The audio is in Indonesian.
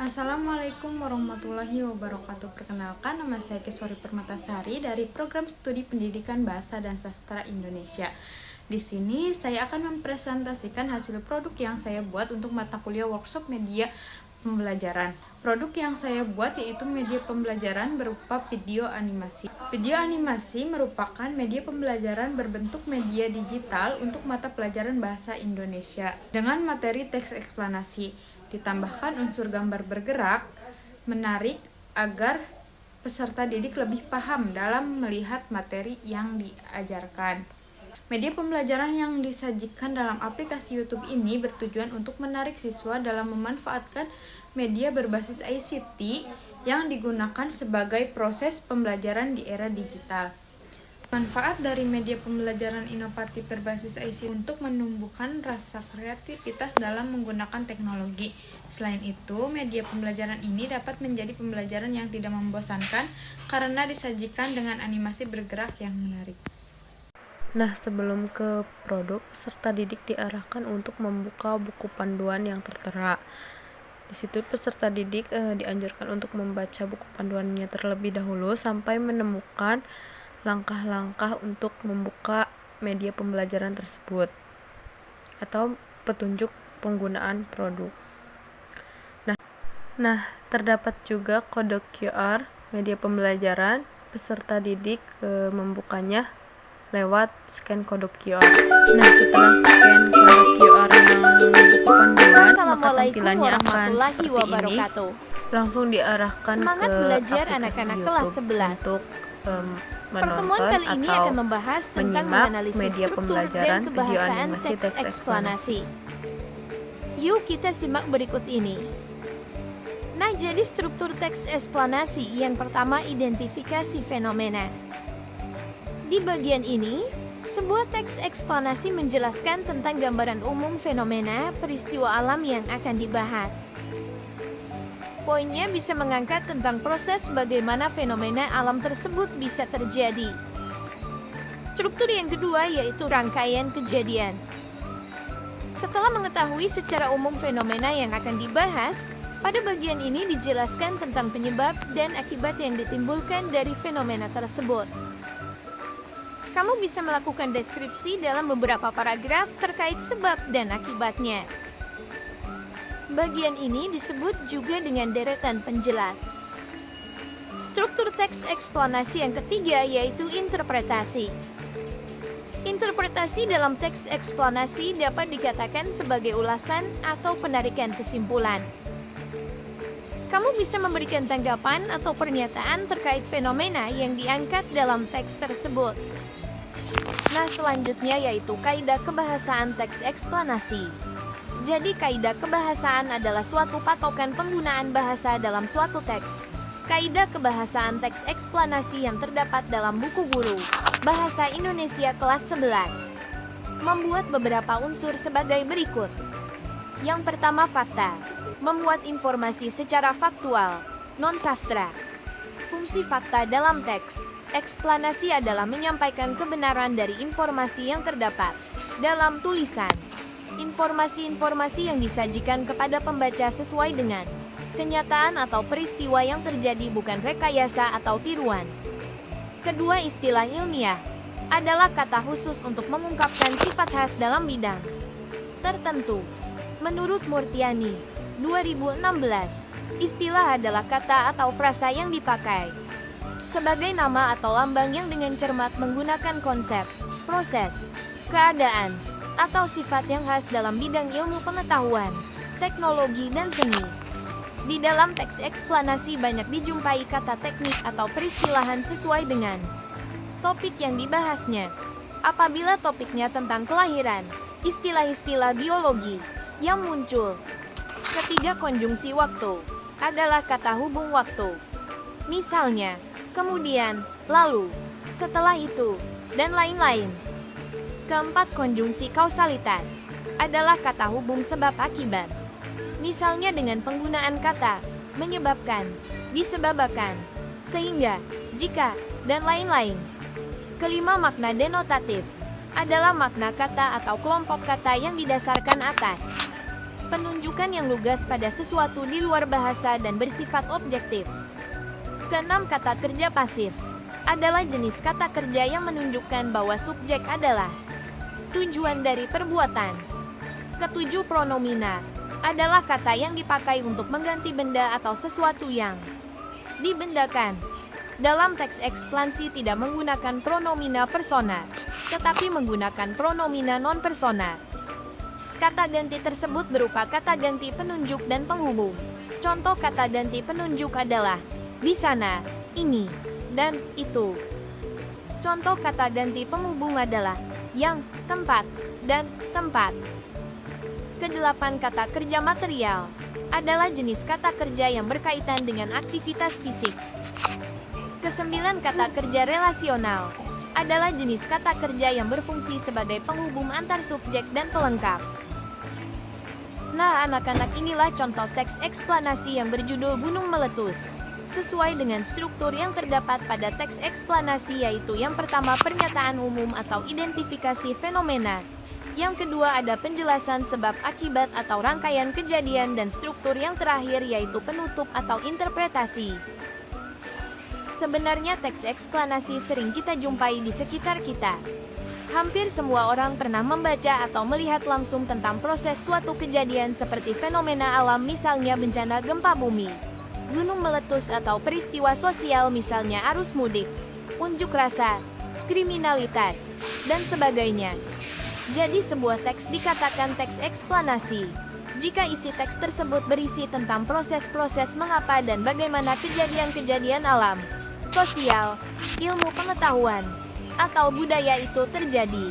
Assalamualaikum warahmatullahi wabarakatuh. Perkenalkan, nama saya Kiswari Permatasari dari Program Studi Pendidikan Bahasa dan Sastra Indonesia. Di sini saya akan mempresentasikan hasil produk yang saya buat untuk mata kuliah workshop media pembelajaran. Produk yang saya buat yaitu media pembelajaran berupa video animasi. Video animasi merupakan media pembelajaran berbentuk media digital untuk mata pelajaran bahasa Indonesia dengan materi teks eksplanasi. Ditambahkan unsur gambar bergerak, menarik agar peserta didik lebih paham dalam melihat materi yang diajarkan. Media pembelajaran yang disajikan dalam aplikasi YouTube ini bertujuan untuk menarik siswa dalam memanfaatkan media berbasis ICT yang digunakan sebagai proses pembelajaran di era digital. Manfaat dari media pembelajaran inovatif berbasis ICT untuk menumbuhkan rasa kreativitas dalam menggunakan teknologi. Selain itu, media pembelajaran ini dapat menjadi pembelajaran yang tidak membosankan karena disajikan dengan animasi bergerak yang menarik. Nah, sebelum ke produk, peserta didik diarahkan untuk membuka buku panduan yang tertera. Di situ peserta didik dianjurkan untuk membaca buku panduannya terlebih dahulu sampai menemukan langkah-langkah untuk membuka media pembelajaran tersebut atau petunjuk penggunaan produk. Nah, terdapat juga kode QR media pembelajaran. Peserta didik membukanya lewat scan kode QR. Nah, setelah scan kode QR yang buku panduan, maka tampilannya akan seperti ini. Langsung diarahkan Semangat ke belajar aplikasi anak-anak YouTube kelas 11. untuk Pertemuan kali ini atau akan membahas tentang menyimak menganalisis media struktur pembelajaran dan video kebahasaan animasi teks teks eksplanasi. Yuk kita simak berikut ini. Nah, jadi struktur teks eksplanasi yang pertama, identifikasi fenomena. Di bagian ini, sebuah teks eksplanasi menjelaskan tentang gambaran umum fenomena peristiwa alam yang akan dibahas. Poinnya bisa mengangkat tentang proses bagaimana fenomena alam tersebut bisa terjadi. Struktur yang kedua yaitu rangkaian kejadian. Setelah mengetahui secara umum fenomena yang akan dibahas, pada bagian ini dijelaskan tentang penyebab dan akibat yang ditimbulkan dari fenomena tersebut. Kamu bisa melakukan deskripsi dalam beberapa paragraf terkait sebab dan akibatnya. Bagian ini disebut juga dengan deretan penjelas. Struktur teks eksplanasi yang ketiga yaitu interpretasi. Interpretasi dalam teks eksplanasi dapat dikatakan sebagai ulasan atau penarikan kesimpulan. Kamu bisa memberikan tanggapan atau pernyataan terkait fenomena yang diangkat dalam teks tersebut. Nah, selanjutnya yaitu kaidah kebahasaan teks eksplanasi. Jadi, kaidah kebahasaan adalah suatu patokan penggunaan bahasa dalam suatu teks. Kaidah kebahasaan teks eksplanasi yang terdapat dalam buku guru Bahasa Indonesia kelas 11 membuat beberapa unsur sebagai berikut. Yang pertama, fakta. Membuat informasi secara faktual, non-sastra. Fungsi fakta dalam teks. Eksplanasi adalah menyampaikan kebenaran dari informasi yang terdapat dalam tulisan. Informasi-informasi yang disajikan kepada pembaca sesuai dengan kenyataan atau peristiwa yang terjadi, bukan rekayasa atau tiruan. Kedua, istilah ilmiah adalah kata khusus untuk mengungkapkan sifat khas dalam bidang tertentu. Menurut Murtiani, 2016, istilah adalah kata atau frasa yang dipakai sebagai nama atau lambang yang dengan cermat menggunakan konsep, proses, keadaan, atau sifat yang khas dalam bidang ilmu pengetahuan, teknologi, dan seni. Di dalam teks eksplanasi banyak dijumpai kata teknik atau peristilahan sesuai dengan topik yang dibahasnya. Apabila topiknya tentang kelahiran, istilah-istilah biologi yang muncul. Ketiga, konjungsi waktu adalah kata hubung waktu. Misalnya, kemudian, lalu, setelah itu, dan lain-lain. Keempat, konjungsi kausalitas adalah kata hubung sebab akibat. Misalnya dengan penggunaan kata menyebabkan, disebabkan, sehingga, jika, dan lain-lain. Kelima, makna denotatif adalah makna kata atau kelompok kata yang didasarkan atas penunjukan yang lugas pada sesuatu di luar bahasa dan bersifat objektif. Keenam, kata kerja pasif adalah jenis kata kerja yang menunjukkan bahwa subjek adalah tujuan dari perbuatan. Ketujuh, pronomina adalah kata yang dipakai untuk mengganti benda atau sesuatu yang dibendakan. Dalam teks eksplanasi tidak menggunakan pronomina personal, tetapi menggunakan pronomina non-personal. Kata ganti tersebut berupa kata ganti penunjuk dan penghubung. Contoh kata ganti penunjuk adalah di sana, ini, dan itu. Contoh kata ganti penghubung adalah yang, tempat, dan tempat. Kedelapan, kata kerja material adalah jenis kata kerja yang berkaitan dengan aktivitas fisik. Kesembilan, kata kerja relasional adalah jenis kata kerja yang berfungsi sebagai penghubung antar subjek dan pelengkap. Nah, anak-anak, inilah contoh teks eksplanasi yang berjudul Gunung Meletus, sesuai dengan struktur yang terdapat pada teks eksplanasi, yaitu yang pertama pernyataan umum atau identifikasi fenomena, yang kedua ada penjelasan sebab akibat atau rangkaian kejadian, dan struktur yang terakhir yaitu penutup atau interpretasi. Sebenarnya teks eksplanasi sering kita jumpai di sekitar kita. Hampir semua orang pernah membaca atau melihat langsung tentang proses suatu kejadian seperti fenomena alam, misalnya bencana gempa bumi, gunung meletus, atau peristiwa sosial misalnya arus mudik, unjuk rasa, kriminalitas, dan sebagainya. Jadi sebuah teks dikatakan teks eksplanasi jika isi teks tersebut berisi tentang proses-proses mengapa dan bagaimana kejadian-kejadian alam, sosial, ilmu pengetahuan, atau budaya itu terjadi.